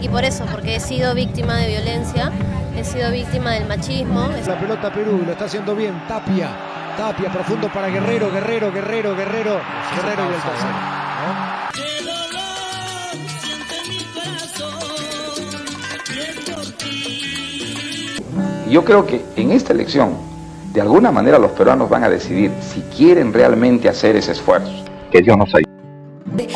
y por eso, porque he sido víctima de violencia, he sido víctima del machismo. La pelota Perú, lo está haciendo bien, Tapia, profundo para Guerrero y el tercero, ¿no? Yo creo que en esta elección, de alguna manera los peruanos van a decidir si quieren realmente hacer ese esfuerzo. Que Dios nos ayude.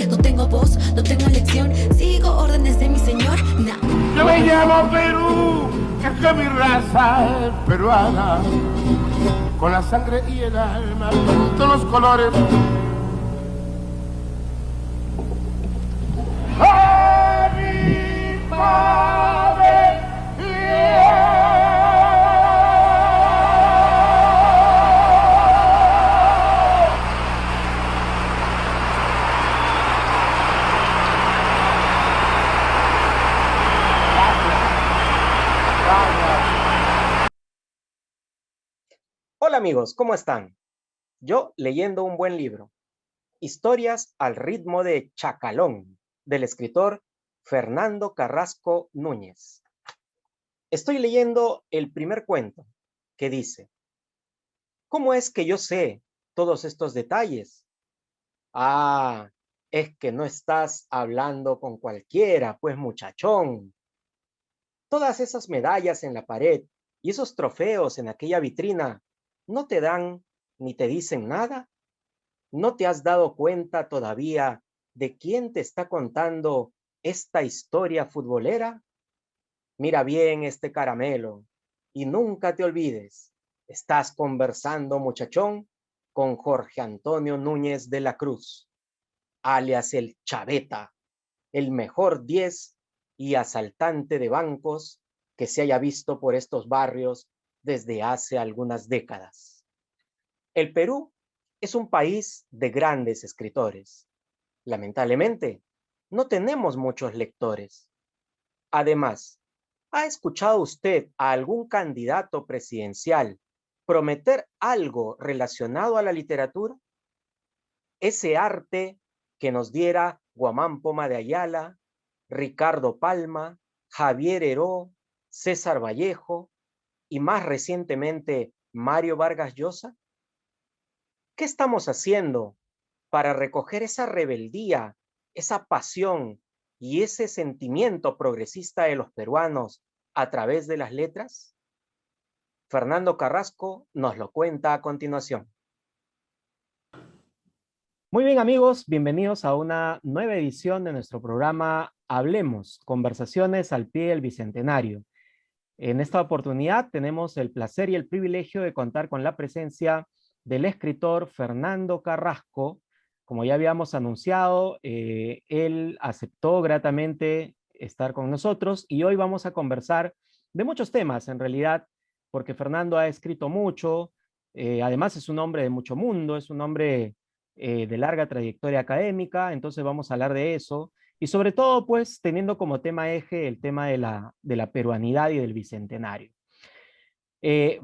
No tengo voz, no tengo elección, sigo órdenes de mi señor. No. Yo me llamo Perú, es que mi raza es peruana, con la sangre y el alma, todos los colores. ¡A mi padre! Hola amigos, ¿cómo están? Yo leyendo un buen libro, Historias al ritmo de Chacalón, del escritor Fernando Carrasco Núñez. Estoy leyendo el primer cuento, que dice: ¿cómo es que yo sé todos estos detalles? Ah, es que no estás hablando con cualquiera, pues muchachón. Todas esas medallas en la pared y esos trofeos en aquella vitrina no te dan ni te dicen nada. ¿No te has dado cuenta todavía de quién te está contando esta historia futbolera? Mira bien este caramelo y nunca te olvides, estás conversando, muchachón, con Jorge Antonio Núñez de la Cruz, alias el Chaveta, el mejor 10 y asaltante de bancos que se haya visto por estos barrios desde hace algunas décadas. El Perú es un país de grandes escritores. Lamentablemente, no tenemos muchos lectores. Además, ¿ha escuchado usted a algún candidato presidencial prometer algo relacionado a la literatura? Ese arte que nos diera Guamán Poma de Ayala, Ricardo Palma, Javier Heró, César Vallejo y más recientemente Mario Vargas Llosa. ¿Qué estamos haciendo para recoger esa rebeldía, esa pasión y ese sentimiento progresista de los peruanos a través de las letras? Fernando Carrasco nos lo cuenta a continuación. Muy bien amigos, bienvenidos a una nueva edición de nuestro programa Hablemos, conversaciones al pie del Bicentenario. En esta oportunidad tenemos el placer y el privilegio de contar con la presencia del escritor Fernando Carrasco. Como ya habíamos anunciado, él aceptó gratamente estar con nosotros y hoy vamos a conversar de muchos temas en realidad, porque Fernando ha escrito mucho, además es un hombre de mucho mundo, es un hombre de larga trayectoria académica, entonces vamos a hablar de eso. Y sobre todo, pues, teniendo como tema eje el tema de la peruanidad y del bicentenario.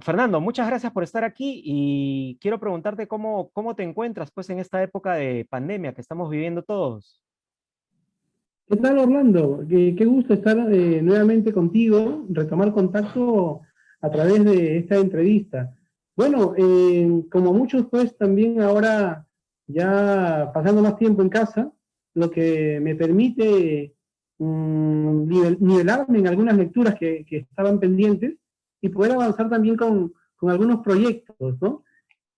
Fernando, muchas gracias por estar aquí y quiero preguntarte cómo te encuentras, pues, en esta época de pandemia que estamos viviendo todos. ¿Qué tal, Orlando? Qué gusto estar nuevamente contigo, retomar contacto a través de esta entrevista. Bueno, como muchos, pues también ahora ya pasando más tiempo en casa, lo que me permite nivelarme en algunas lecturas que estaban pendientes y poder avanzar también con algunos proyectos, ¿no?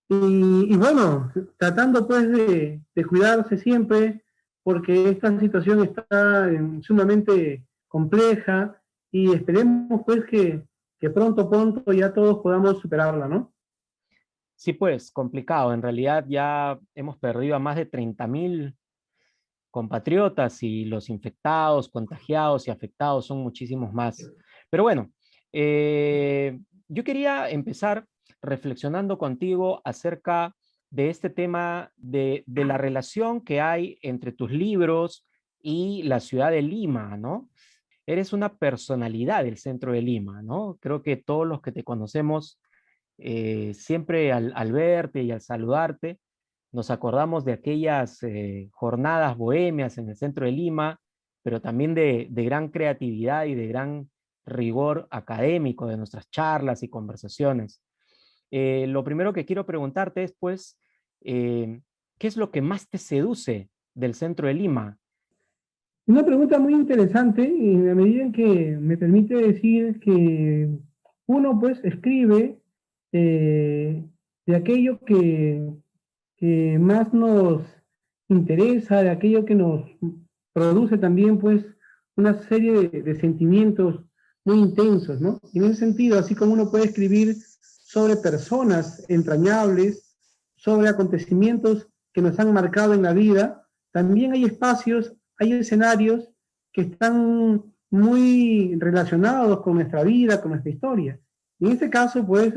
Y bueno, tratando pues de cuidarse siempre, porque esta situación está sumamente compleja y esperemos pues que pronto ya todos podamos superarla, ¿no? Sí, pues, complicado. En realidad ya hemos perdido a más de 30.000 compatriotas y los infectados, contagiados y afectados son muchísimos más. Pero bueno, yo quería empezar reflexionando contigo acerca de este tema de la relación que hay entre tus libros y la ciudad de Lima, ¿no? Eres una personalidad del centro de Lima, ¿no? Creo que todos los que te conocemos, siempre al verte y al saludarte, nos acordamos de aquellas jornadas bohemias en el centro de Lima, pero también de gran creatividad y de gran rigor académico de nuestras charlas y conversaciones. Lo primero que quiero preguntarte es, pues, ¿qué es lo que más te seduce del centro de Lima? Una pregunta muy interesante, en la medida en que me permite decir que uno pues escribe de aquello que más nos interesa, de aquello que nos produce también pues una serie de sentimientos muy intensos, ¿no? Y en ese sentido, así como uno puede escribir sobre personas entrañables, sobre acontecimientos que nos han marcado en la vida, también hay espacios, hay escenarios que están muy relacionados con nuestra vida, con nuestra historia. Y en este caso, pues,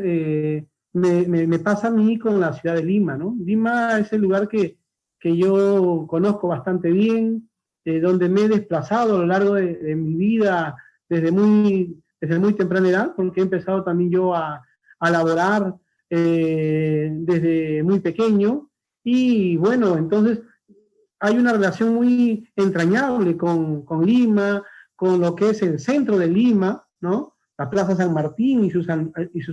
me pasa a mí con la ciudad de Lima, ¿no? Lima es el lugar que yo conozco bastante bien, donde me he desplazado a lo largo de mi vida desde muy temprana edad, porque he empezado también yo a laborar desde muy pequeño. Y bueno, entonces hay una relación muy entrañable con Lima, con lo que es el centro de Lima, ¿no? La Plaza San Martín y sus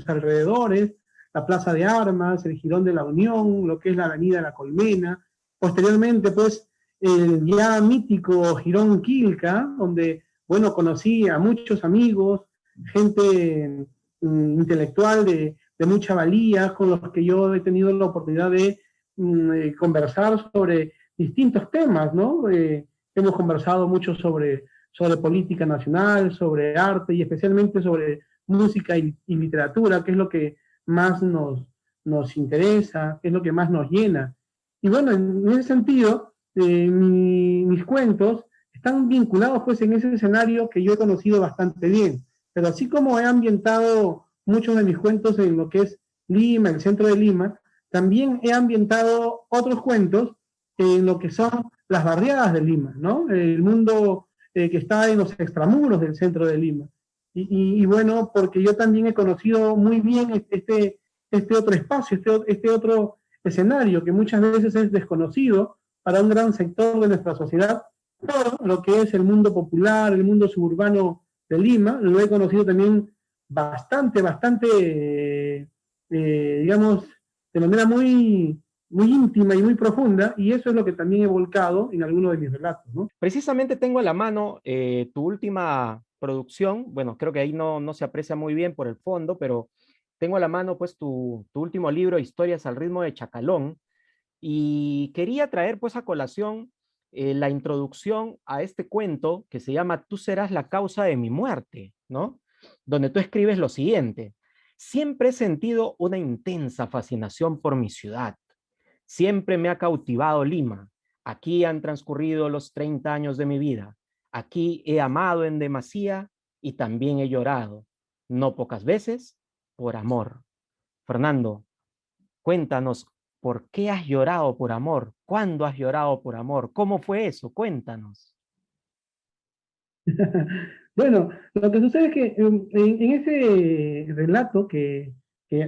alrededores, la Plaza de Armas, el Jirón de la Unión, lo que es la Avenida de la Colmena. Posteriormente, pues, el ya mítico Jirón Quilca, donde, bueno, conocí a muchos amigos, gente intelectual de mucha valía, con los que yo he tenido la oportunidad de conversar sobre distintos temas, ¿no? Hemos conversado mucho sobre política nacional, sobre arte y especialmente sobre música y literatura, que es lo que más nos interesa, que es lo que más nos llena. Y bueno, en ese sentido, mis cuentos están vinculados pues en ese escenario que yo he conocido bastante bien. Pero así como he ambientado muchos de mis cuentos en lo que es Lima, el centro de Lima, también he ambientado otros cuentos en lo que son las barriadas de Lima, ¿no? El mundo que está en los extramuros del centro de Lima. Y bueno, porque yo también he conocido muy bien este otro espacio, este otro escenario que muchas veces es desconocido para un gran sector de nuestra sociedad, todo lo que es el mundo popular, el mundo suburbano de Lima, lo he conocido también bastante, digamos, de manera muy íntima y muy profunda, y eso es lo que también he volcado en algunos de mis relatos, ¿no? Precisamente tengo a la mano tu última producción. Bueno, creo que ahí no se aprecia muy bien por el fondo, pero tengo a la mano pues tu último libro, Historias al ritmo de Chacalón, y quería traer pues a colación la introducción a este cuento que se llama Tú serás la causa de mi muerte, ¿no? Donde tú escribes lo siguiente: siempre he sentido una intensa fascinación por mi ciudad. Siempre me ha cautivado Lima. Aquí han transcurrido los 30 años de mi vida. Aquí he amado en demasía y también he llorado, no pocas veces, por amor. Fernando, cuéntanos, ¿por qué has llorado por amor? ¿Cuándo has llorado por amor? ¿Cómo fue eso? Cuéntanos. Bueno, lo que sucede es que en ese relato que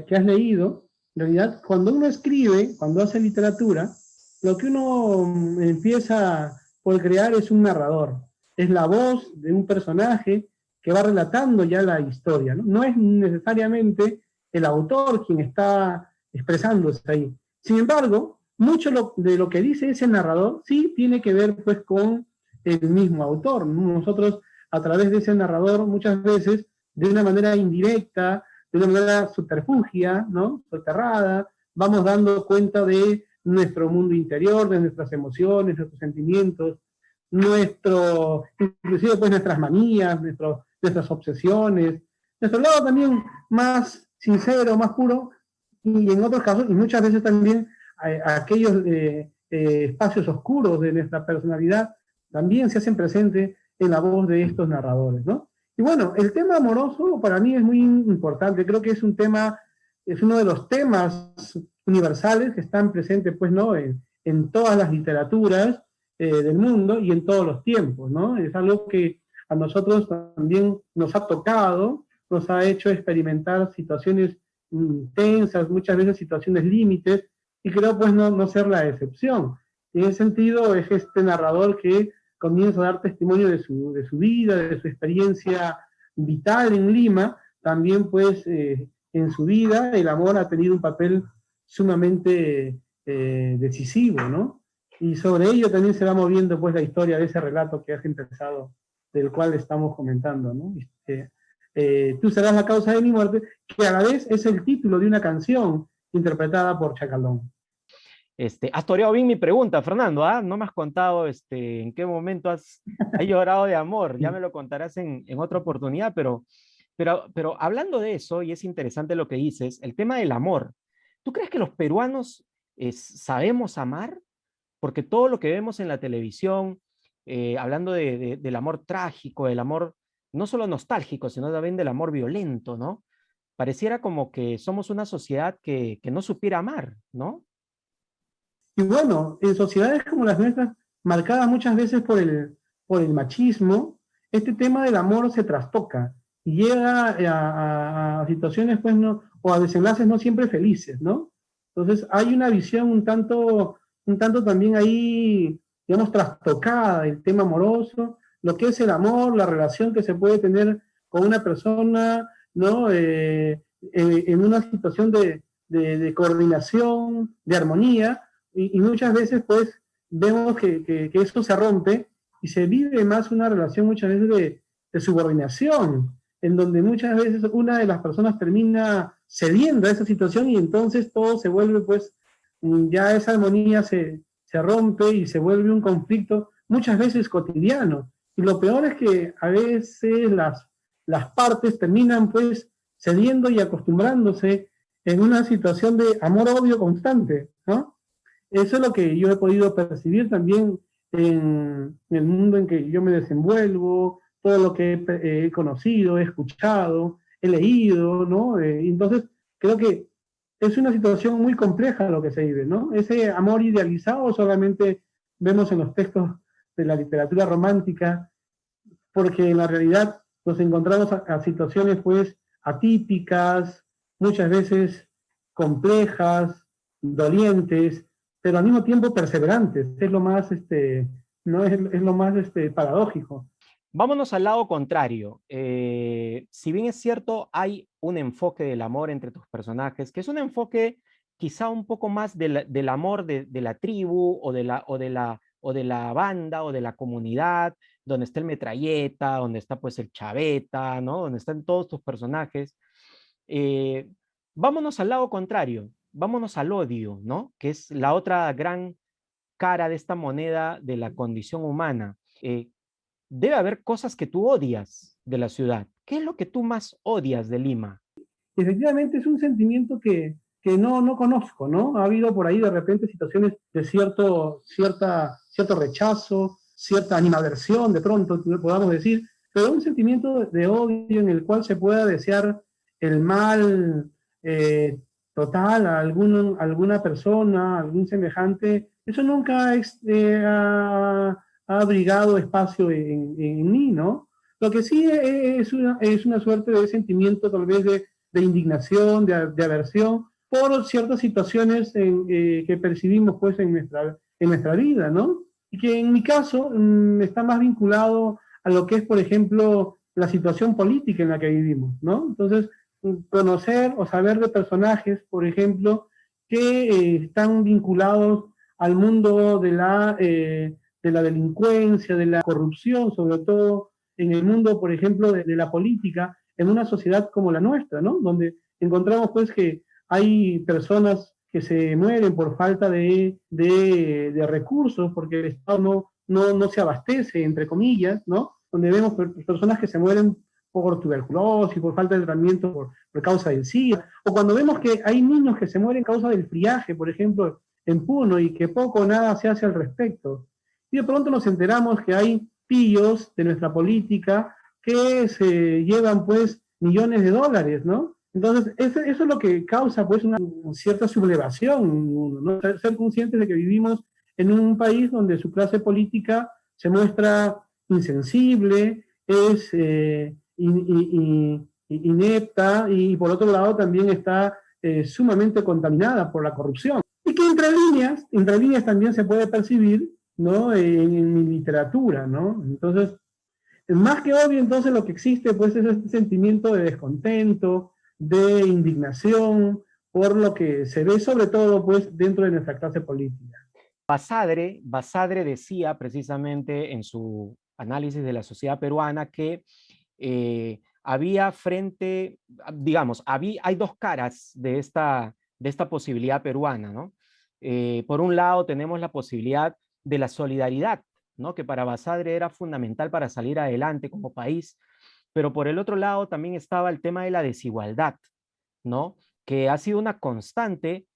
has leído, en realidad, cuando uno escribe, cuando hace literatura, lo que uno empieza por crear es un narrador. Es la voz de un personaje que va relatando ya la historia, ¿no? No es necesariamente el autor quien está expresándose ahí. Sin embargo, mucho de lo que dice ese narrador sí tiene que ver pues con el mismo autor. Nosotros, a través de ese narrador, muchas veces, de una manera indirecta, de una manera subterfugia, ¿no? Soterrada, vamos dando cuenta de nuestro mundo interior, de nuestras emociones, nuestros sentimientos, inclusive pues nuestras manías, nuestras obsesiones, nuestro lado también más sincero, más puro, y en otros casos, y muchas veces también aquellos espacios oscuros de nuestra personalidad también se hacen presentes en la voz de estos narradores, ¿no? Y bueno, el tema amoroso para mí es muy importante, creo que es uno de los temas universales que están presentes, pues, ¿no? En todas las literaturas del mundo y en todos los tiempos, ¿no? Es algo que a nosotros también nos ha tocado, nos ha hecho experimentar situaciones intensas, muchas veces situaciones límites, y creo pues no ser la excepción. En ese sentido es este narrador que, comienza a dar testimonio de su vida, de su experiencia vital en Lima. También pues en su vida el amor ha tenido un papel sumamente decisivo, ¿no? Y sobre ello también se va moviendo pues la historia de ese relato que has empezado, del cual estamos comentando, ¿no? Tú serás la causa de mi muerte, que a la vez es el título de una canción interpretada por Chacalón. Has toreado bien mi pregunta, Fernando, ¿ah? No me has contado en qué momento has llorado de amor, ya me lo contarás en otra oportunidad, pero hablando de eso, y es interesante lo que dices, el tema del amor, ¿tú crees que los peruanos sabemos amar? Porque todo lo que vemos en la televisión, hablando del amor trágico, del amor no solo nostálgico, sino también del amor violento, ¿no? Pareciera como que somos una sociedad que no supiera amar, ¿no? Y bueno, en sociedades como las nuestras, marcadas muchas veces por el machismo, este tema del amor se trastoca y llega a situaciones, pues, no, o a desenlaces no siempre felices, ¿no? Entonces hay una visión un tanto también ahí, digamos, trastocada del tema amoroso, lo que es el amor, la relación que se puede tener con una persona, ¿no? En una situación de coordinación, de armonía, y muchas veces pues vemos que eso se rompe y se vive más una relación muchas veces de subordinación, en donde muchas veces una de las personas termina cediendo a esa situación y entonces todo se vuelve pues, ya esa armonía se rompe y se vuelve un conflicto muchas veces cotidiano. Y lo peor es que a veces las partes terminan pues cediendo y acostumbrándose en una situación de amor-odio constante, ¿no? Eso es lo que yo he podido percibir también en el mundo en que yo me desenvuelvo, todo lo que he conocido, he escuchado, he leído, ¿no? Entonces, creo que es una situación muy compleja lo que se vive, ¿no? Ese amor idealizado solamente vemos en los textos de la literatura romántica, porque en la realidad nos encontramos a situaciones, pues, atípicas, muchas veces complejas, dolientes, pero al mismo tiempo perseverantes. Es lo más, ¿no? Es lo más paradójico. Vámonos al lado contrario. Si bien es cierto, hay un enfoque del amor entre tus personajes, que es un enfoque quizá un poco más del amor de la tribu o de la banda o de la comunidad, donde está el metralleta, donde está pues el chaveta, ¿no? Donde están todos tus personajes. Vámonos al lado contrario, vámonos al odio, ¿no? Que es la otra gran cara de esta moneda de la condición humana. Debe haber cosas que tú odias de la ciudad. ¿Qué es lo que tú más odias de Lima? Efectivamente es un sentimiento que no conozco, ¿no? Ha habido por ahí de repente situaciones de cierto rechazo, cierta animadversión, de pronto podamos decir, pero un sentimiento de odio en el cual se pueda desear el mal total a alguna persona, a algún semejante, eso nunca ha abrigado espacio en mí, ¿no? Lo que sí es una suerte de sentimiento tal vez de indignación, de aversión, por ciertas situaciones que percibimos pues en nuestra vida, ¿no? Y que en mi caso está más vinculado a lo que es, por ejemplo, la situación política en la que vivimos, ¿no? Entonces, conocer o saber de personajes, por ejemplo, que están vinculados al mundo de la delincuencia, de la corrupción, sobre todo en el mundo, por ejemplo, de la política, en una sociedad como la nuestra, ¿no? Donde encontramos pues que hay personas que se mueren por falta de recursos, porque el Estado no se abastece, entre comillas, ¿no? Donde vemos personas que se mueren por tuberculosis, por falta de tratamiento por causa del SIDA, o cuando vemos que hay niños que se mueren a causa del friaje, por ejemplo, en Puno, y que poco o nada se hace al respecto. Y de pronto nos enteramos que hay pillos de nuestra política que se llevan pues millones de dólares, ¿no? Entonces, eso es lo que causa pues una cierta sublevación, ¿no? Ser conscientes de que vivimos en un país donde su clase política se muestra insensible, es inepta, y por otro lado también está sumamente contaminada por la corrupción. Y que entre líneas también se puede percibir ¿no? En mi literatura, ¿no? Entonces, más que obvio, entonces lo que existe pues es este sentimiento de descontento, de indignación, por lo que se ve sobre todo pues dentro de nuestra clase política. Basadre decía precisamente en su análisis de la sociedad peruana que había digamos, hay dos caras de esta posibilidad peruana, ¿no? Por un lado tenemos la posibilidad de la solidaridad, ¿no? Que para Basadre era fundamental para salir adelante como país, pero por el otro lado también estaba el tema de la desigualdad, ¿no? Que ha sido una constante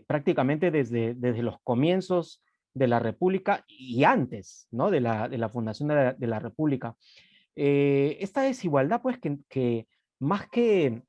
prácticamente desde los comienzos de la República y antes, ¿no? de la fundación de la República. Esta desigualdad, pues, que más que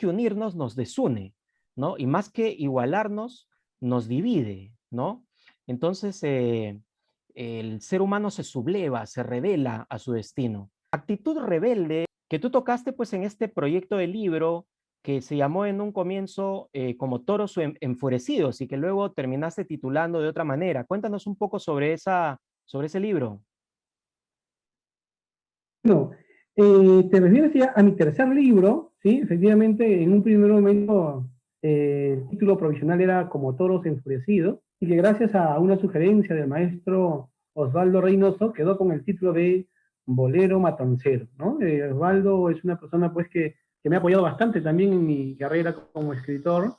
unirnos, nos desune, ¿no? Y más que igualarnos, nos divide, ¿no? Entonces, el ser humano se subleva, se revela a su destino. Actitud rebelde que tú tocaste, pues, en este proyecto de libro, que se llamó en un comienzo como Toros Enfurecidos y que luego terminaste titulando de otra manera. Cuéntanos un poco sobre ese libro. No, te refieres ya a mi tercer libro, ¿sí? Efectivamente, en un primer momento el título provisional era Como Toros Enfurecidos, y que gracias a una sugerencia del maestro Osvaldo Reynoso quedó con el título de Bolero Matancero, ¿no? Osvaldo es una persona pues que me ha apoyado bastante también en mi carrera como escritor,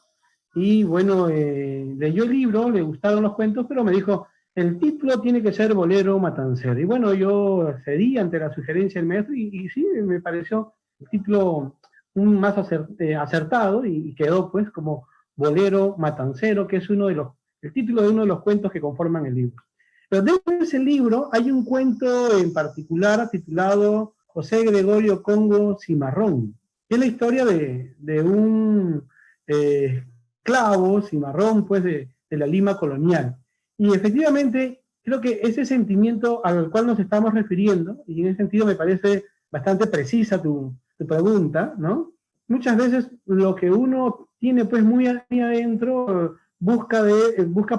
y bueno, leyó el libro, le gustaron los cuentos, pero me dijo, el título tiene que ser Bolero Matancero. Y bueno, yo cedí ante la sugerencia del maestro y sí, me pareció el título más acertado y quedó pues como Bolero Matancero, que es el título de uno de los cuentos que conforman el libro. Pero dentro de ese libro hay un cuento en particular titulado José Gregorio Congo Cimarrón, que es la historia de un esclavo cimarrón pues de la Lima colonial. Y efectivamente, creo que ese sentimiento al cual nos estamos refiriendo, y en ese sentido me parece bastante precisa tu pregunta, ¿no? Muchas veces lo que uno tiene pues muy adentro busca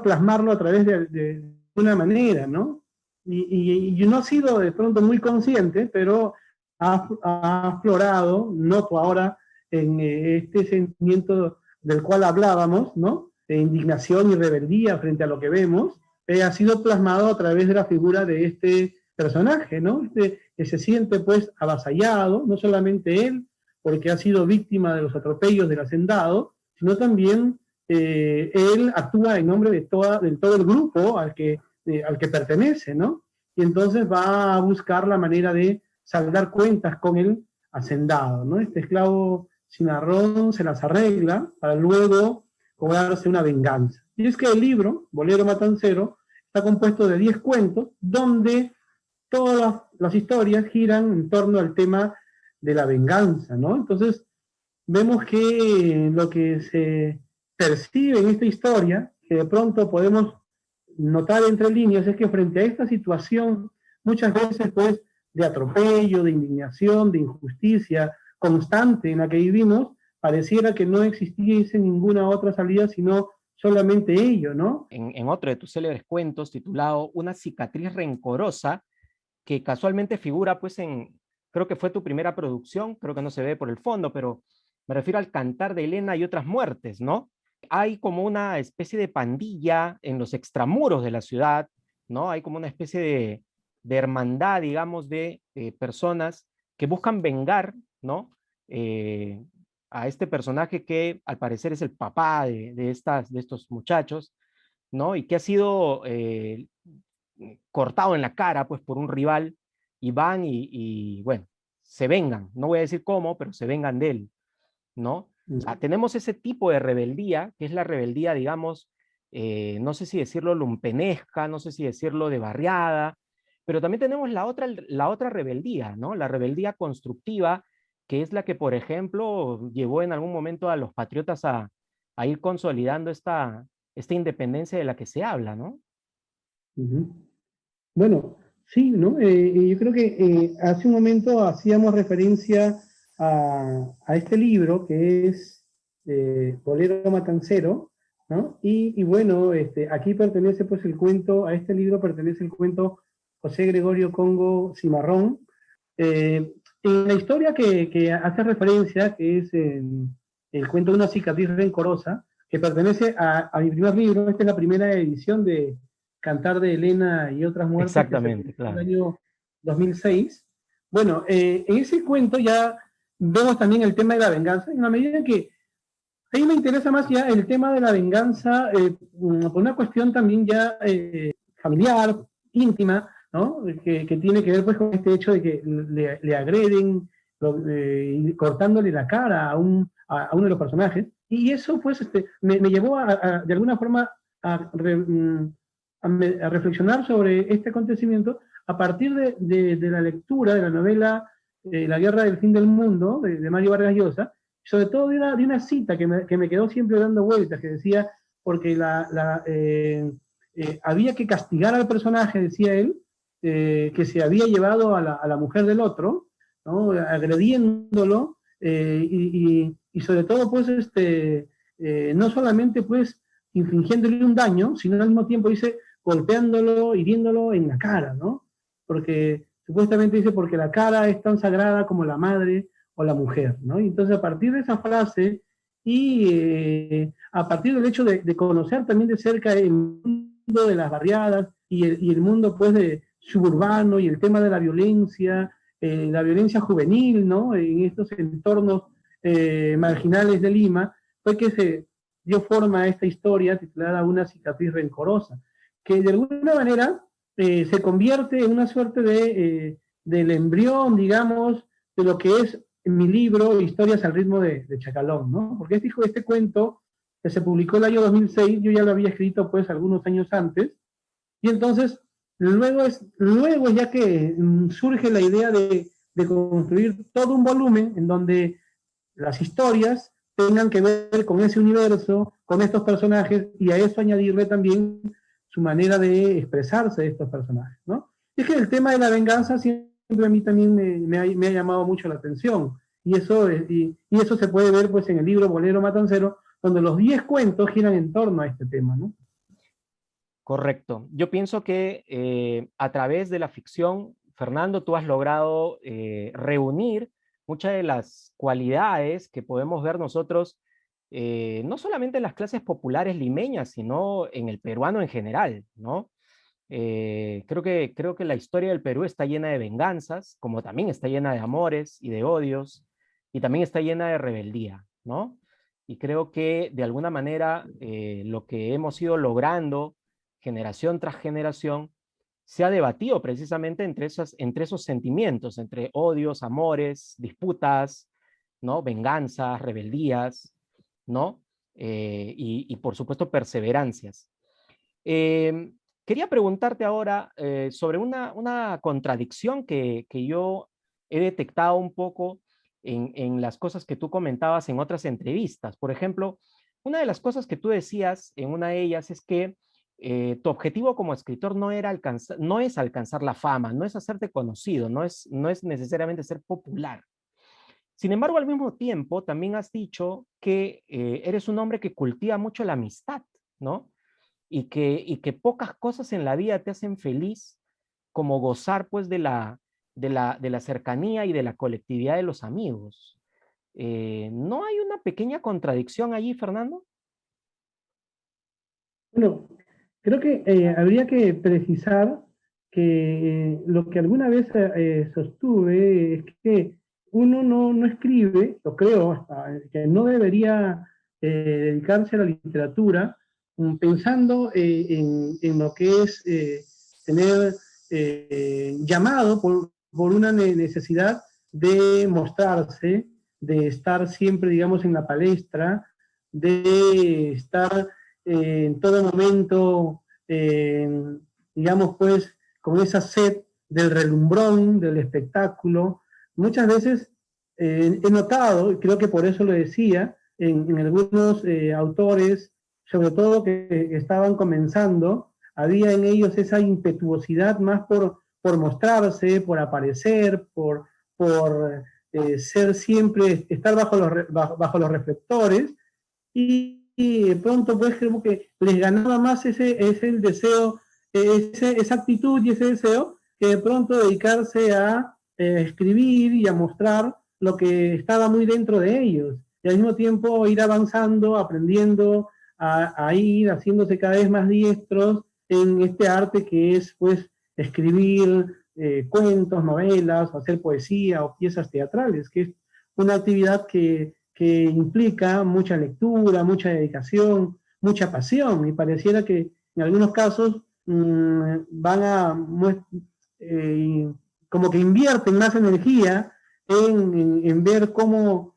plasmarlo a través de una manera, ¿no? Y no ha sido de pronto muy consciente, pero ha aflorado, noto ahora, en este sentimiento del cual hablábamos, ¿no? De indignación y rebeldía frente a lo que vemos, ha sido plasmado a través de la figura de este personaje, ¿no? Que se siente pues avasallado, no solamente él, porque ha sido víctima de los atropellos del hacendado, sino también él actúa en nombre de todo el grupo al que pertenece, ¿no? Y entonces va a buscar la manera de saldar cuentas con el hacendado, ¿no? Este esclavo cimarrón se las arregla para luego cobrarse una venganza. Y es que el libro, Bolero Matancero, está compuesto de 10 cuentos, donde todas las historias giran en torno al tema de la venganza, ¿no? Entonces, vemos que lo que se percibe en esta historia, que de pronto podemos notar entre líneas, es que frente a esta situación, muchas veces, pues, de atropello, de indignación, de injusticia constante en la que vivimos, pareciera que no existiese ninguna otra salida sino solamente ello, ¿no? En otro de tus célebres cuentos titulado Una cicatriz rencorosa, que casualmente figura pues creo que fue tu primera producción, creo que no se ve por el fondo, pero me refiero al Cantar de Helena y otras muertes, ¿no? Hay como una especie de pandilla en los extramuros de la ciudad, ¿no? Hay como una especie de hermandad, digamos, de personas que buscan vengar, ¿no? A este personaje que al parecer es el papá de estos muchachos, ¿no? Y que ha sido cortado en la cara pues por un rival, y van y bueno, se vengan, no voy a decir cómo, pero se vengan de él, ¿no? O sea, tenemos ese tipo de rebeldía, que es la rebeldía, digamos, no sé si decirlo lumpenesca, no sé si decirlo de barriada, pero también tenemos la otra rebeldía, ¿no? La rebeldía constructiva, que es la que, por ejemplo, llevó en algún momento a los patriotas a ir consolidando esta independencia de la que se habla, ¿no? Bueno, sí, ¿no? Yo creo que hace un momento hacíamos referencia a este libro que es Bolero Matancero, ¿no? Y bueno, aquí pertenece pues el cuento, a este libro pertenece el cuento José Gregorio Congo Cimarrón. En la historia que hace referencia, que es el cuento de una cicatriz rencorosa, que pertenece a mi primer libro, esta es la primera edición de Cantar de Helena y otras muertes, Exactamente, que se claro. publicó en el año 2006. Bueno, en ese cuento ya vemos también el tema de la venganza, en la medida en que a mí me interesa más ya el tema de la venganza por una cuestión también ya familiar, íntima, ¿no? Que tiene que ver pues con este hecho de que le agreden, cortándole la cara a uno de los personajes. Y eso pues me llevó de alguna forma a reflexionar sobre este acontecimiento a partir de la lectura de la novela La Guerra del Fin del Mundo, de Mario Vargas Llosa, sobre todo de una cita que me quedó siempre dando vueltas, que decía, porque había que castigar al personaje, decía él, que se había llevado a la mujer del otro, ¿no? Agrediéndolo, y sobre todo, pues, no solamente, pues, infligiéndole un daño, sino al mismo tiempo, dice, golpeándolo, hiriéndolo en la cara, ¿no? Porque, supuestamente dice, porque la cara es tan sagrada como la madre o la mujer, ¿no? Y entonces, a partir de esa frase, y a partir del hecho de conocer también de cerca el mundo de las barriadas y el mundo, pues, suburbano y el tema de la violencia juvenil, ¿no? En estos entornos marginales de Lima, fue que se dio forma a esta historia titulada Una cicatriz rencorosa, que de alguna manera se convierte en una suerte del embrión, digamos, de lo que es mi libro Historias al ritmo de Chacalón, ¿no? Porque este cuento que se publicó el año 2006, yo ya lo había escrito pues algunos años antes, y entonces luego ya que surge la idea de construir todo un volumen en donde las historias tengan que ver con ese universo, con estos personajes, y a eso añadirle también su manera de expresarse de estos personajes, ¿no? Es que el tema de la venganza siempre a mí también me ha llamado mucho la atención, y eso se puede ver pues en el libro Bolero Matancero, donde los 10 cuentos giran en torno a este tema, ¿no? Correcto. Yo pienso que a través de la ficción, Fernando, tú has logrado reunir muchas de las cualidades que podemos ver nosotros, no solamente en las clases populares limeñas, sino en el peruano en general, ¿no? Creo que la historia del Perú está llena de venganzas, como también está llena de amores y de odios, y también está llena de rebeldía, ¿no? Y creo que de alguna manera lo que hemos ido logrando generación tras generación se ha debatido precisamente entre esos sentimientos, entre odios, amores, disputas, ¿no? Venganzas, rebeldías, ¿no? Y por supuesto perseverancias. Quería preguntarte ahora sobre una contradicción que yo he detectado un poco en las cosas que tú comentabas en otras entrevistas. Por ejemplo, una de las cosas que tú decías en una de ellas es que tu objetivo como escritor no es alcanzar la fama, no es hacerte conocido, no es necesariamente ser popular. Sin embargo, al mismo tiempo, también has dicho que eres un hombre que cultiva mucho la amistad, ¿no? Y que pocas cosas en la vida te hacen feliz como gozar pues de la cercanía y de la colectividad de los amigos. ¿No hay una pequeña contradicción allí, Fernando? Bueno, creo que habría que precisar que lo que alguna vez sostuve es que uno no escribe, lo creo, que no debería dedicarse a la literatura pensando en lo que es tener llamado por una necesidad de mostrarse, de estar siempre, digamos, en la palestra, de estar en todo momento, digamos, pues, con esa sed del relumbrón, del espectáculo. Muchas veces he notado, y creo que por eso lo decía, en algunos autores, sobre todo que estaban comenzando, había en ellos esa impetuosidad más por mostrarse, por aparecer, por ser siempre, estar bajo los reflectores, y de pronto pues creo que les ganaba más el deseo, esa actitud y ese deseo, que de pronto dedicarse a escribir y a mostrar lo que estaba muy dentro de ellos, y al mismo tiempo ir avanzando, aprendiendo, a ir haciéndose cada vez más diestros en este arte que es pues escribir cuentos, novelas, o hacer poesía o piezas teatrales, que es una actividad que implica mucha lectura, mucha dedicación, mucha pasión, y pareciera que en algunos casos van a, como que invierten más energía en ver cómo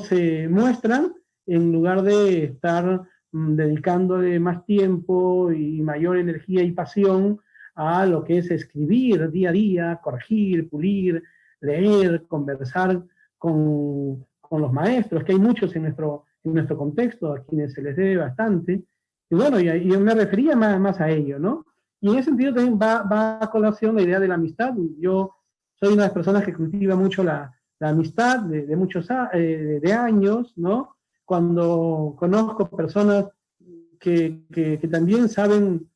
se muestran, en lugar de estar dedicándole más tiempo y mayor energía y pasión a lo que es escribir día a día, corregir, pulir, leer, conversar con los maestros, que hay muchos en nuestro contexto, a quienes se les debe bastante. Y bueno, yo me refería más a ello, ¿no? Y en ese sentido también va a colación la idea de la amistad. Yo soy una de las personas que cultiva mucho la amistad de muchos de años, ¿no? Cuando conozco personas que también saben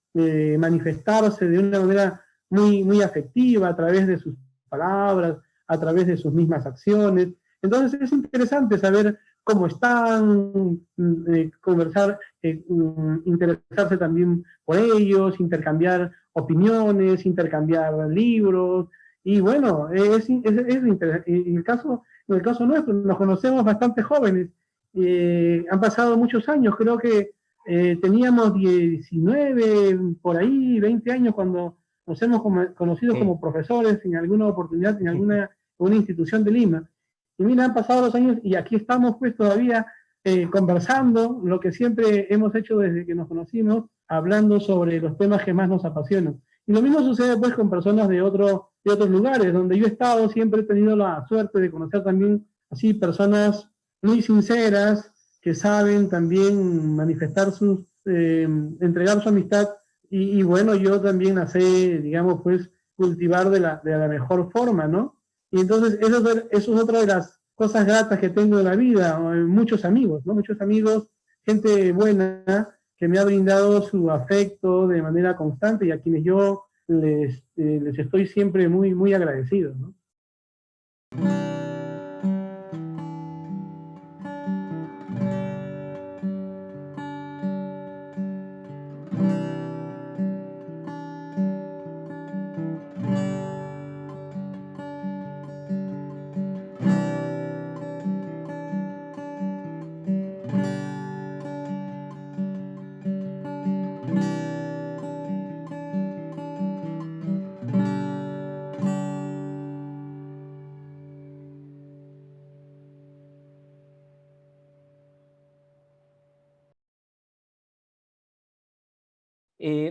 manifestarse de una manera muy afectiva a través de sus palabras, a través de sus mismas acciones. Entonces es interesante saber cómo están, conversar, interesarse también por ellos, intercambiar opiniones, intercambiar libros, y bueno, es interesante. En el caso nuestro, nos conocemos bastante jóvenes, han pasado muchos años, creo que teníamos 19, por ahí, 20 años cuando nos hemos conocido como profesores en alguna oportunidad, en una institución de Lima. Y mira, han pasado los años y aquí estamos pues todavía conversando, lo que siempre hemos hecho desde que nos conocimos, hablando sobre los temas que más nos apasionan. Y lo mismo sucede pues con personas de otros lugares, donde yo he estado, siempre he tenido la suerte de conocer también así personas muy sinceras, que saben también manifestar entregar su amistad, y bueno, yo también la sé, digamos, pues, cultivar de la mejor forma, ¿no? Y entonces, eso es otra de las cosas gratas que tengo en la vida, muchos amigos, ¿no? Muchos amigos, gente buena, que me ha brindado su afecto de manera constante y a quienes yo les estoy siempre muy agradecido, ¿no?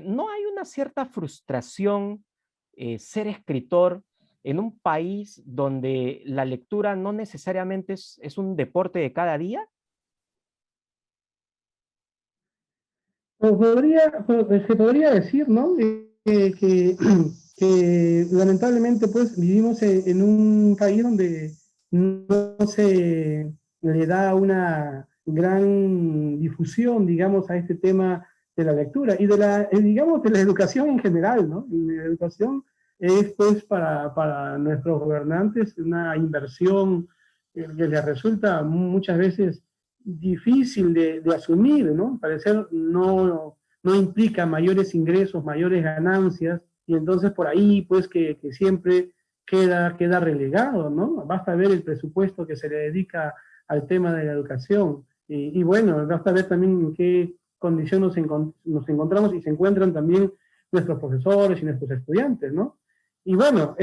¿No hay una cierta frustración ser escritor en un país donde la lectura no necesariamente es un deporte de cada día? Se podría decir, ¿no? Que lamentablemente pues vivimos en un país donde no se le da una gran difusión, digamos, a este tema de la lectura y digamos, de la educación en general, ¿no? La educación es pues para nuestros gobernantes una inversión que les resulta muchas veces difícil de asumir, ¿no? Al parecer no implica mayores ingresos, mayores ganancias, y entonces por ahí pues que siempre queda relegado, ¿no? Basta ver el presupuesto que se le dedica al tema de la educación, y bueno, basta ver también en qué condición nos encontramos y se encuentran también nuestros profesores y nuestros estudiantes, ¿no? Y bueno,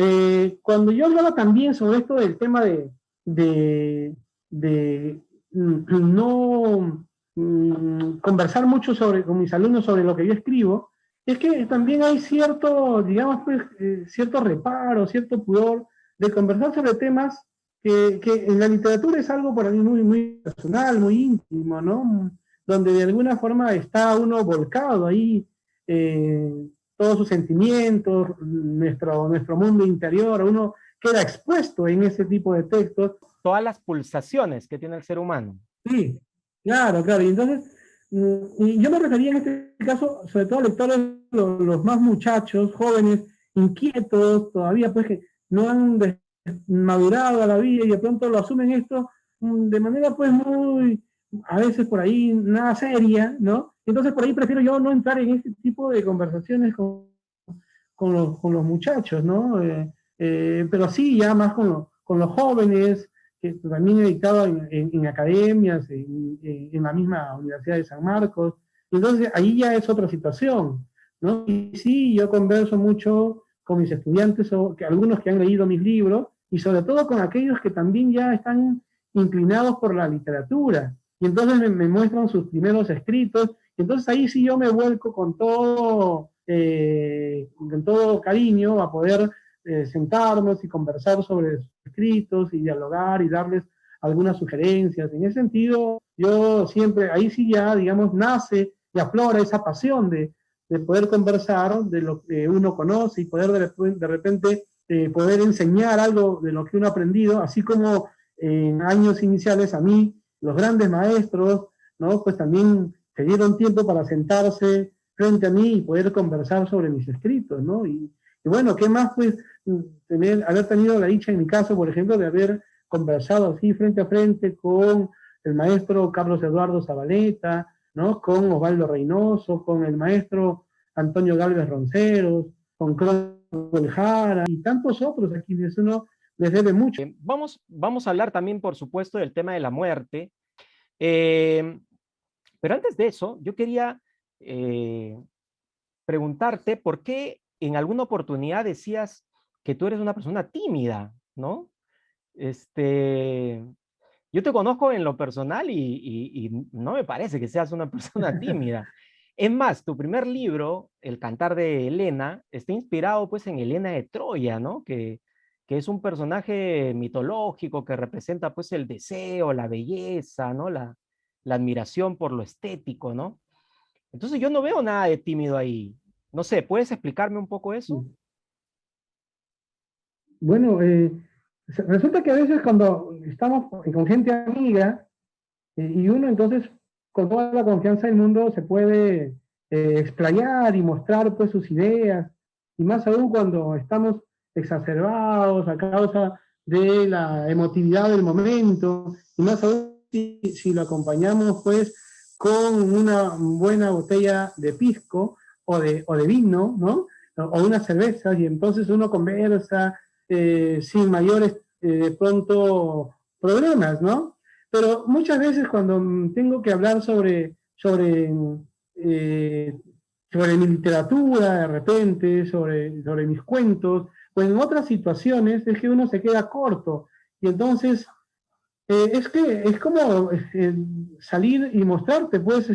cuando yo hablaba también sobre esto del tema de no conversar mucho con mis alumnos sobre lo que yo escribo, es que también hay cierto, digamos, pues, cierto reparo, cierto pudor de conversar sobre temas que en la literatura es algo para mí muy personal, muy íntimo, ¿no? Donde de alguna forma está uno volcado ahí, todos sus sentimientos, nuestro mundo interior, uno queda expuesto en ese tipo de textos. Todas las pulsaciones que tiene el ser humano. Sí, claro. Y entonces, Y yo me refería en este caso, sobre todo a lectores, los más muchachos, jóvenes, inquietos, todavía pues que no han madurado a la vida y de pronto lo asumen esto de manera pues muy, a veces por ahí nada seria, ¿no? Entonces por ahí prefiero yo no entrar en este tipo de conversaciones con los muchachos, ¿no? Pero sí, ya más con los jóvenes, que también he dictado en academias, en la misma Universidad de San Marcos. Entonces ahí ya es otra situación, ¿no? Y sí, yo converso mucho con mis estudiantes, algunos que han leído mis libros, y sobre todo con aquellos que también ya están inclinados por la literatura. Y entonces me muestran sus primeros escritos, y entonces ahí sí yo me vuelco con todo cariño a poder sentarnos y conversar sobre sus escritos y dialogar y darles algunas sugerencias. En ese sentido, yo siempre, ahí sí ya, digamos, nace y aflora esa pasión de poder conversar de lo que uno conoce y poder de repente poder enseñar algo de lo que uno ha aprendido, así como en años iniciales a mí, los grandes maestros, ¿no? Pues también se dieron tiempo para sentarse frente a mí y poder conversar sobre mis escritos, ¿no? Y bueno, ¿qué más? Pues haber tenido la dicha en mi caso, por ejemplo, de haber conversado así frente a frente con el maestro Carlos Eduardo Zabaleta, ¿no? Con Osvaldo Reynoso, con el maestro Antonio Gálvez Ronceros, con Claudio Jara y tantos otros a quienes uno les debe mucho. Vamos a hablar también, por supuesto, del tema de la muerte. Pero antes de eso, yo quería preguntarte por qué en alguna oportunidad decías que tú eres una persona tímida, ¿no? Yo te conozco en lo personal y no me parece que seas una persona tímida. Es más, tu primer libro, El Cantar de Helena, está inspirado pues en Helena de Troya, ¿no? Que es un personaje mitológico que representa pues el deseo, la belleza, ¿no? La admiración por lo estético, ¿no? Entonces yo no veo nada de tímido ahí. No sé, ¿puedes explicarme un poco eso? Bueno, resulta que a veces cuando estamos con gente amiga y uno entonces con toda la confianza del mundo se puede explayar y mostrar pues sus ideas, y más aún cuando estamos exacerbados a causa de la emotividad del momento, y más aún si lo acompañamos pues con una buena botella de pisco o de vino, ¿no? O unas cervezas, y entonces uno conversa sin mayores de pronto problemas, ¿no? Pero muchas veces cuando tengo que hablar sobre mi literatura, de repente, sobre mis cuentos, pues en otras situaciones es que uno se queda corto. Y entonces es que es como salir y mostrarte, pues,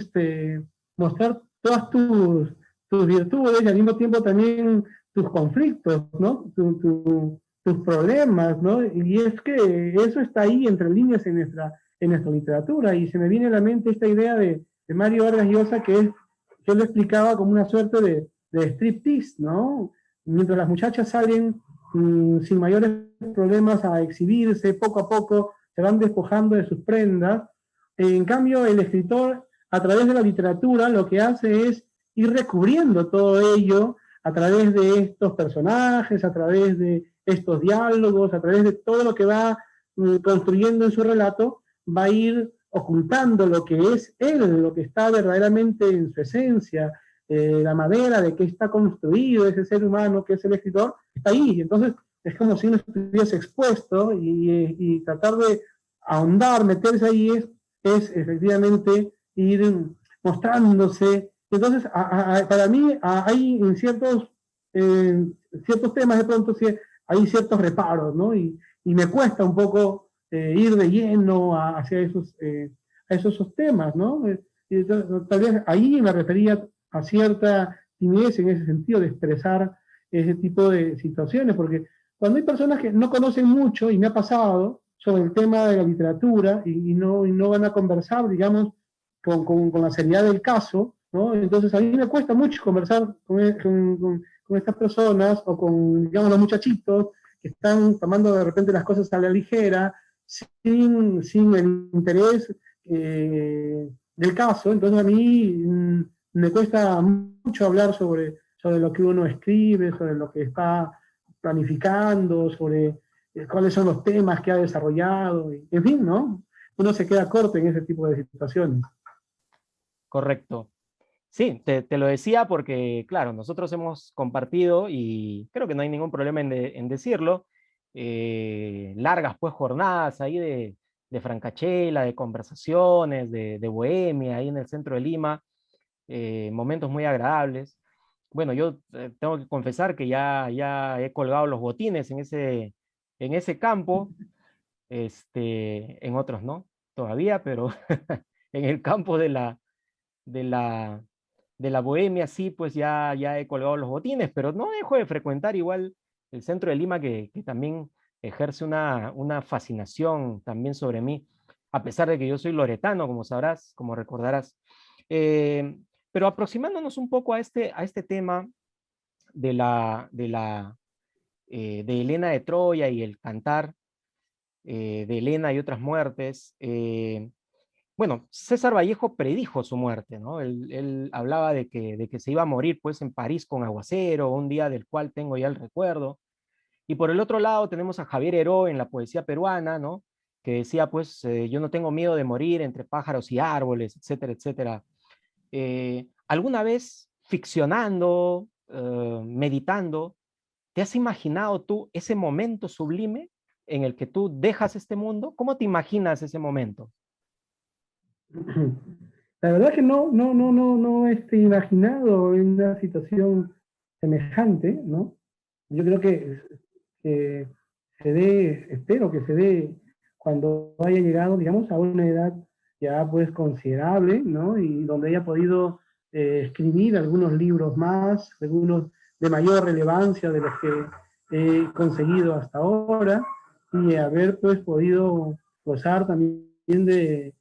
mostrar todas tus virtudes y al mismo tiempo también tus conflictos, ¿no? Tus problemas, ¿no? Y es que eso está ahí entre líneas en nuestra literatura, y se me viene a la mente esta idea de Mario Vargas Llosa, que él lo explicaba como una suerte de striptease, ¿no? Mientras las muchachas salen sin mayores problemas a exhibirse, poco a poco se van despojando de sus prendas. En cambio, el escritor, a través de la literatura, lo que hace es ir recubriendo todo ello a través de estos personajes, a través de estos diálogos, a través de todo lo que va construyendo en su relato, va a ir ocultando lo que es él, lo que está verdaderamente en su esencia, la manera de que está construido ese ser humano que es el escritor, está ahí. Entonces es como si uno estuviese expuesto, y tratar de ahondar, meterse ahí es efectivamente ir mostrándose. Entonces, para mí hay en ciertos temas de pronto sí, hay ciertos reparos, ¿no? Y me cuesta un poco ir de lleno hacia esos temas, ¿no? Tal vez ahí me refería a cierta timidez en ese sentido de expresar ese tipo de situaciones, porque cuando hay personas que no conocen mucho, y me ha pasado, sobre el tema de la literatura, y no van a conversar, digamos, con la seriedad del caso, ¿no? Entonces a mí me cuesta mucho conversar con estas personas, o con, digamos, los muchachitos que están tomando de repente las cosas a la ligera, sin el interés del caso, entonces a mí me cuesta mucho hablar sobre lo que uno escribe, sobre lo que está planificando, sobre cuáles son los temas que ha desarrollado, en fin, ¿no? Uno se queda corto en ese tipo de situaciones. Correcto. Sí, te lo decía porque, claro, nosotros hemos compartido, y creo que no hay ningún problema en decirlo, largas pues jornadas ahí de francachela, de conversaciones, de bohemia ahí en el centro de Lima, momentos muy agradables. Bueno, yo tengo que confesar que ya he colgado los botines en ese campo, en otros no, todavía, pero en el campo de la, de la bohemia, sí, pues ya he colgado los botines, pero no dejo de frecuentar igual el centro de Lima, que también ejerce una fascinación también sobre mí, a pesar de que yo soy loretano, como sabrás, como recordarás. Pero aproximándonos un poco a este tema de Helena de Troya y el cantar de Helena y otras muertes. Bueno, César Vallejo predijo su muerte, ¿no? Él hablaba de que se iba a morir pues en París con aguacero, un día del cual tengo ya el recuerdo. Y por el otro lado tenemos a Javier Heró en la poesía peruana, ¿no? Que decía pues, yo no tengo miedo de morir entre pájaros y árboles, etcétera, etcétera. ¿Alguna vez ficcionando, meditando, te has imaginado tú ese momento sublime en el que tú dejas este mundo? ¿Cómo te imaginas ese momento? La verdad que no imaginado en una situación semejante, ¿no? Yo creo que se dé, espero que se dé cuando haya llegado, digamos, a una edad ya pues considerable, ¿no? Y donde haya podido escribir algunos libros más, algunos de mayor relevancia de los que he conseguido hasta ahora, y haber pues podido gozar también de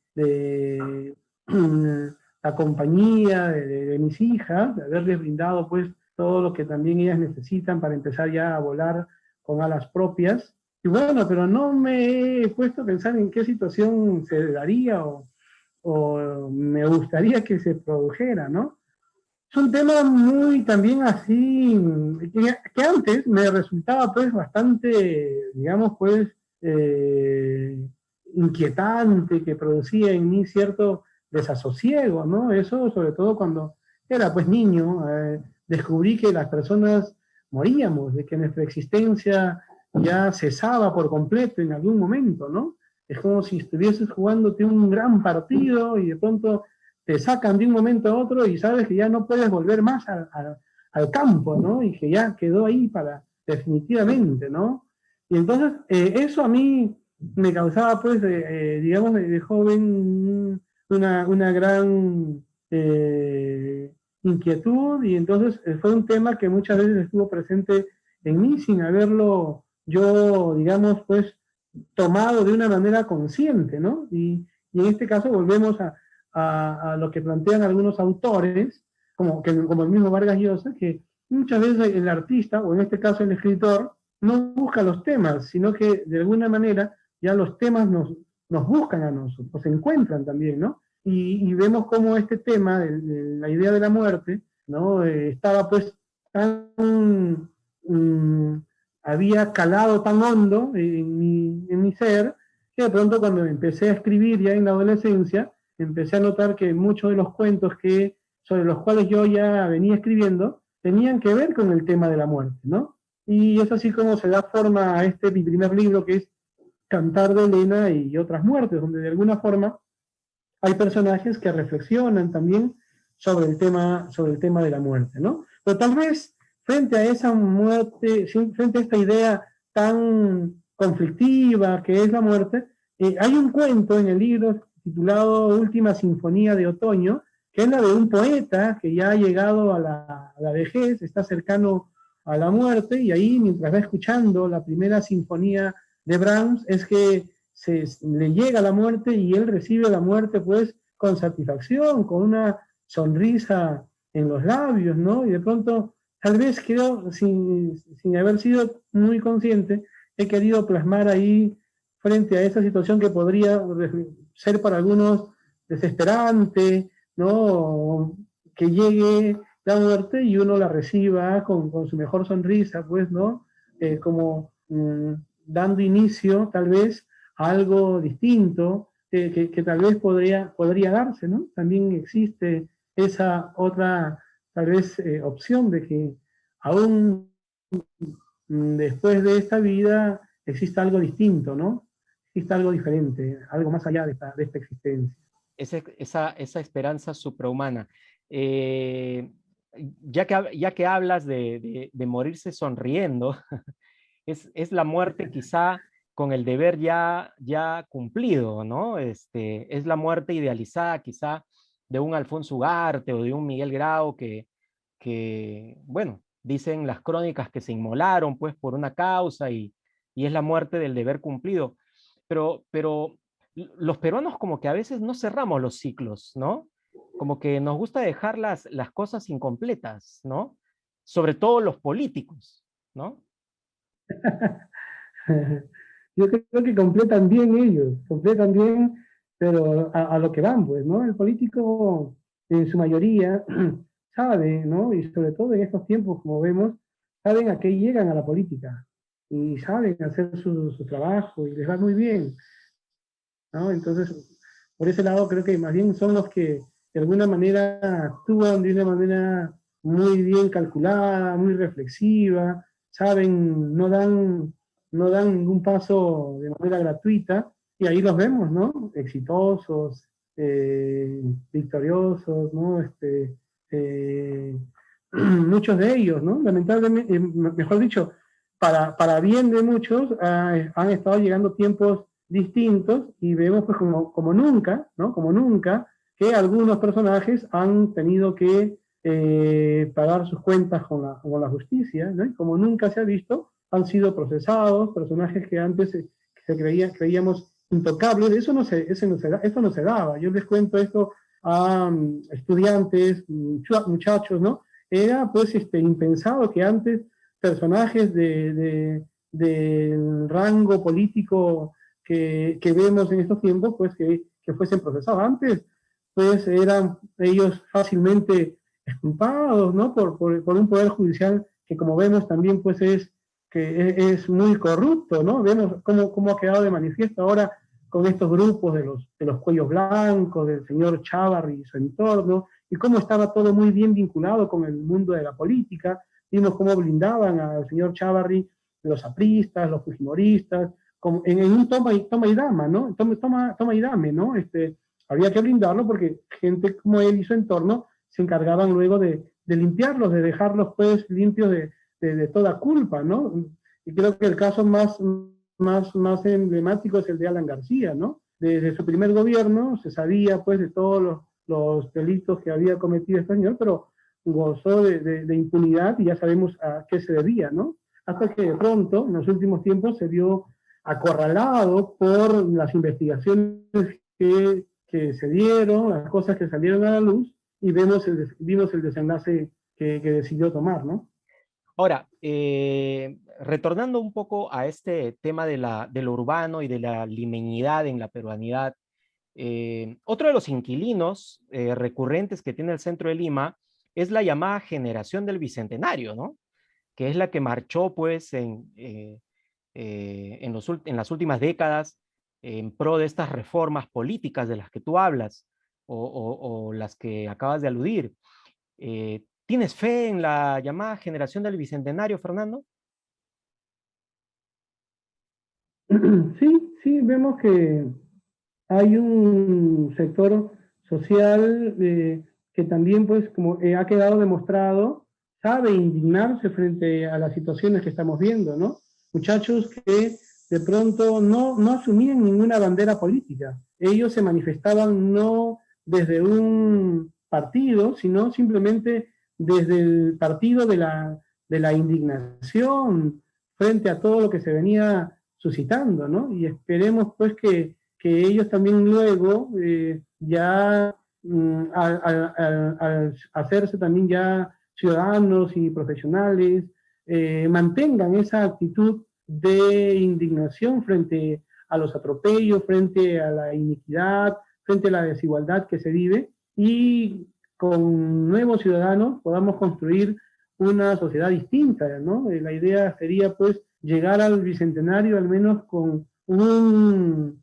la compañía de mis hijas, de haberles brindado pues todo lo que también ellas necesitan para empezar ya a volar con alas propias. Y bueno, pero no me he puesto a pensar en qué situación se daría o me gustaría que se produjera, ¿no? Es un tema muy también así, que antes me resultaba pues bastante, digamos pues, inquietante, que producía en mí cierto desasosiego, ¿no? Eso sobre todo cuando era pues niño, descubrí que las personas moríamos, de que nuestra existencia ya cesaba por completo en algún momento, ¿no? Es como si estuvieses jugándote un gran partido y de pronto te sacan de un momento a otro y sabes que ya no puedes volver más al campo, ¿no? Y que ya quedó ahí para definitivamente, ¿no? Y entonces eso a mí me causaba, pues, digamos, de joven una gran inquietud, y entonces fue un tema que muchas veces estuvo presente en mí sin haberlo yo, digamos, pues, tomado de una manera consciente, ¿no? Y en este caso volvemos a lo que plantean algunos autores, como el mismo Vargas Llosa, que muchas veces el artista, o en este caso el escritor, no busca los temas, sino que de alguna manera ya los temas nos buscan a nosotros, nos encuentran también, ¿no? Y vemos cómo este tema, de la idea de la muerte, ¿no? Estaba pues tan, había calado tan hondo en mi ser, que de pronto cuando empecé a escribir ya en la adolescencia, empecé a notar que muchos de los cuentos sobre los cuales yo ya venía escribiendo, tenían que ver con el tema de la muerte, ¿no? Y es así como se da forma a mi primer libro, que es Cantar de Helena y otras muertes, donde de alguna forma hay personajes que reflexionan también sobre el tema de la muerte, ¿no? Pero tal vez frente a esa muerte, frente a esta idea tan conflictiva que es la muerte, hay un cuento en el libro titulado Última Sinfonía de Otoño, que es la de un poeta que ya ha llegado a la vejez, está cercano a la muerte, y ahí mientras va escuchando la primera sinfonía de Brahms es que le llega la muerte, y él recibe la muerte pues con satisfacción, con una sonrisa en los labios, ¿no? Y de pronto, tal vez creo, sin haber sido muy consciente, he querido plasmar ahí, frente a esa situación que podría ser para algunos desesperante, ¿no? Que llegue la muerte y uno la reciba con su mejor sonrisa, pues, ¿no? Como dando inicio, tal vez, a algo distinto, que tal vez podría darse, ¿no? También existe esa otra, tal vez, opción de que aún después de esta vida exista algo distinto, ¿no? Exista algo diferente, algo más allá de esta existencia. Esa esperanza suprahumana. Ya que hablas de morirse sonriendo, es la muerte quizá con el deber ya cumplido, ¿no? Es la muerte idealizada quizá de un Alfonso Ugarte o de un Miguel Grau bueno, dicen las crónicas que se inmolaron pues por una causa y es la muerte del deber cumplido. Pero los peruanos como que a veces no cerramos los ciclos, ¿no? Como que nos gusta dejar las cosas incompletas, ¿no? Sobre todo los políticos, ¿no? Yo creo que completan bien ellos, completan bien, pero a lo que van, pues, ¿no? El político, en su mayoría, sabe, ¿no? Y sobre todo en estos tiempos, como vemos, saben a qué llegan a la política y saben hacer su trabajo y les va muy bien, ¿no? Entonces, por ese lado creo que más bien son los que de alguna manera actúan de una manera muy bien calculada, muy reflexiva, saben, no dan ningún paso de manera gratuita, y ahí los vemos, ¿no? Exitosos, victoriosos, ¿no? Muchos de ellos, ¿no? Lamentablemente, mejor dicho, para bien de muchos, han estado llegando tiempos distintos y vemos pues como nunca, ¿no? Como nunca, que algunos personajes han tenido que pagar sus cuentas con la justicia, ¿no? Y como nunca se ha visto, han sido procesados, personajes que antes creíamos intocables. Eso no se daba. Yo les cuento esto a estudiantes, muchachos, ¿no? Era pues impensado que antes personajes del rango político que vemos en estos tiempos, pues que fuesen procesados. Antes, pues eran ellos fácilmente exculpados, ¿no? Por un poder judicial que, como vemos, también pues es muy corrupto, ¿no? Vemos cómo ha quedado de manifiesto ahora con estos grupos de los cuellos blancos, del señor Chávarri y su entorno, y cómo estaba todo muy bien vinculado con el mundo de la política. Vimos cómo blindaban al señor Chávarri los apristas, los fujimoristas, en un toma y dama, ¿no? Toma y dame, ¿no? Había que blindarlo porque gente como él y su entorno se encargaban luego de limpiarlos, de dejarlos pues limpios de toda culpa, ¿no? Y creo que el caso más emblemático es el de Alan García, ¿no? Desde su primer gobierno se sabía pues de todos los delitos que había cometido este señor, pero gozó de impunidad y ya sabemos a qué se debía, ¿no? Hasta que de pronto, en los últimos tiempos, se vio acorralado por las investigaciones que se dieron, las cosas que salieron a la luz, y vimos el desenlace que decidió tomar, ¿no? Ahora, retornando un poco a este tema de lo urbano y de la limeñidad en la peruanidad, otro de los inquilinos recurrentes que tiene el centro de Lima es la llamada generación del Bicentenario, ¿no? Que es la que marchó pues en las últimas décadas en pro de estas reformas políticas de las que tú hablas o las que acabas de aludir. ¿Tienes fe en la llamada generación del Bicentenario, Fernando? Sí, vemos que hay un sector social que también, pues, como ha quedado demostrado, sabe indignarse frente a las situaciones que estamos viendo, ¿no? Muchachos que de pronto no asumían ninguna bandera política. Ellos se manifestaban no desde un partido, sino simplemente desde el partido de la indignación frente a todo lo que se venía suscitando, ¿no? Y esperemos pues que ellos también luego ya al hacerse también ya ciudadanos y profesionales, mantengan esa actitud de indignación frente a los atropellos, frente a la iniquidad, frente a la desigualdad que se vive, y con nuevos ciudadanos podamos construir una sociedad distinta, ¿no? La idea sería, pues, llegar al Bicentenario al menos con un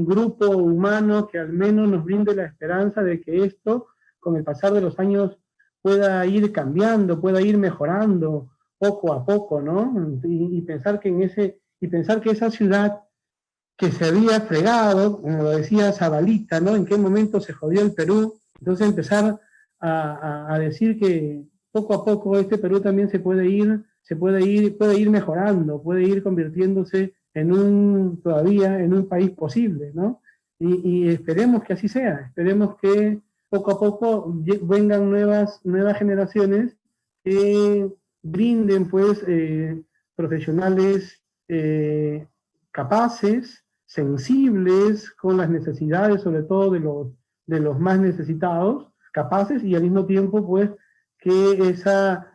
grupo humano que al menos nos brinde la esperanza de que esto, con el pasar de los años, pueda ir cambiando, pueda ir mejorando poco a poco, ¿no? Y pensar que esa ciudad que se había fregado, como lo decía Zabalita, ¿no? En qué momento se jodió el Perú. Entonces empezar a decir que poco a poco este Perú también puede ir mejorando, puede ir convirtiéndose en un país posible, ¿no? Y esperemos que así sea, esperemos que poco a poco vengan nuevas generaciones que brinden, pues, profesionales capaces, sensibles con las necesidades, sobre todo de los más necesitados, capaces, y al mismo tiempo, pues, que esa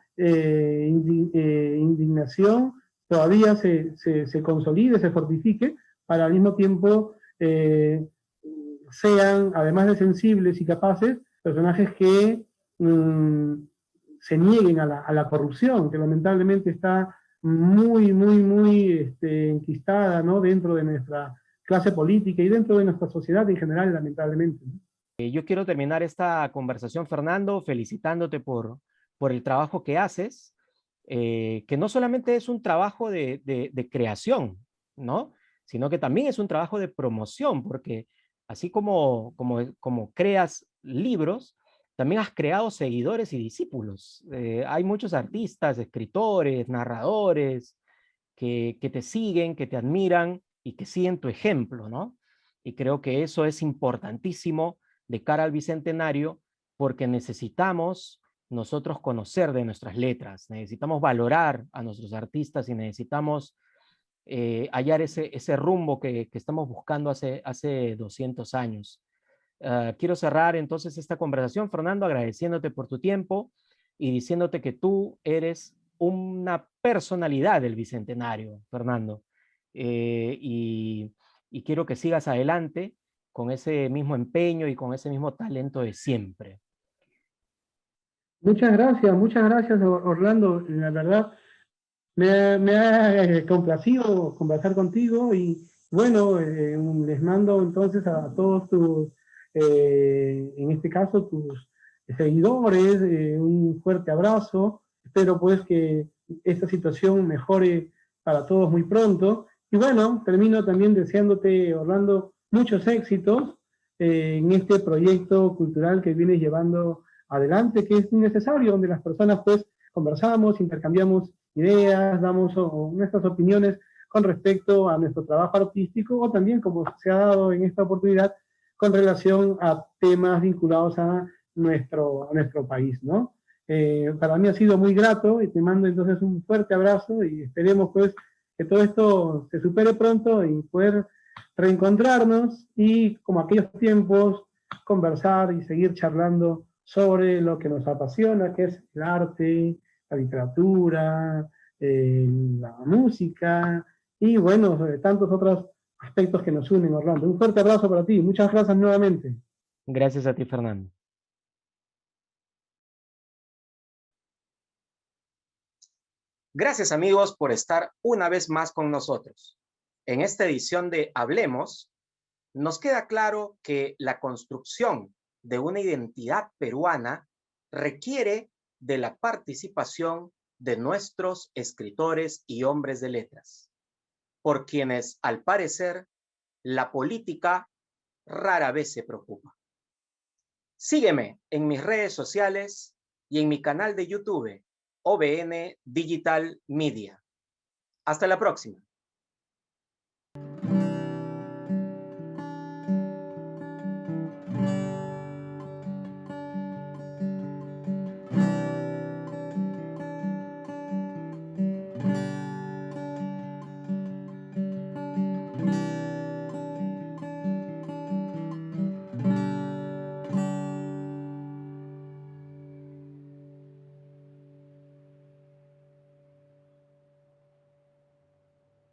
indignación todavía se consolide, se fortifique, para al mismo tiempo sean, además de sensibles y capaces, personajes que se nieguen a la corrupción, que lamentablemente está muy enquistada, ¿no? Dentro de nuestra clase política y dentro de nuestra sociedad en general, lamentablemente, ¿no? Yo quiero terminar esta conversación, Fernando, felicitándote por el trabajo que haces, que no solamente es un trabajo de creación, ¿no? Sino que también es un trabajo de promoción, porque así como creas libros, también has creado seguidores y discípulos. Hay muchos artistas, escritores, narradores, que te siguen, que te admiran y que siguen tu ejemplo, ¿no? Y creo que eso es importantísimo de cara al Bicentenario, porque necesitamos nosotros conocer de nuestras letras, necesitamos valorar a nuestros artistas y necesitamos hallar ese rumbo que estamos buscando hace 200 años. Quiero cerrar entonces esta conversación, Fernando, agradeciéndote por tu tiempo y diciéndote que tú eres una personalidad del Bicentenario, Fernando. Y quiero que sigas adelante con ese mismo empeño y con ese mismo talento de siempre. Muchas gracias, Orlando. La verdad, me ha complacido conversar contigo, y bueno, les mando entonces a todos tus, en este caso, tus seguidores, un fuerte abrazo. Espero, pues, que esta situación mejore para todos muy pronto. Y bueno, termino también deseándote, Orlando, muchos éxitos en este proyecto cultural que vienes llevando adelante, que es necesario, donde las personas, pues, conversamos, intercambiamos ideas, damos nuestras opiniones con respecto a nuestro trabajo artístico, o también, como se ha dado en esta oportunidad, con relación a temas vinculados a nuestro país, ¿no? Para mí ha sido muy grato, y te mando entonces un fuerte abrazo, y esperemos, pues, que todo esto se supere pronto y poder reencontrarnos y, como aquellos tiempos, conversar y seguir charlando sobre lo que nos apasiona, que es el arte, la literatura, la música, y bueno, sobre tantos otros aspectos que nos unen, Orlando. Un fuerte abrazo para ti, muchas gracias nuevamente. Gracias a ti, Fernando. Gracias, amigos, por estar una vez más con nosotros. En esta edición de Hablemos, nos queda claro que la construcción de una identidad peruana requiere de la participación de nuestros escritores y hombres de letras, por quienes, al parecer, la política rara vez se preocupa. Sígueme en mis redes sociales y en mi canal de YouTube, OBN Digital Media. Hasta la próxima.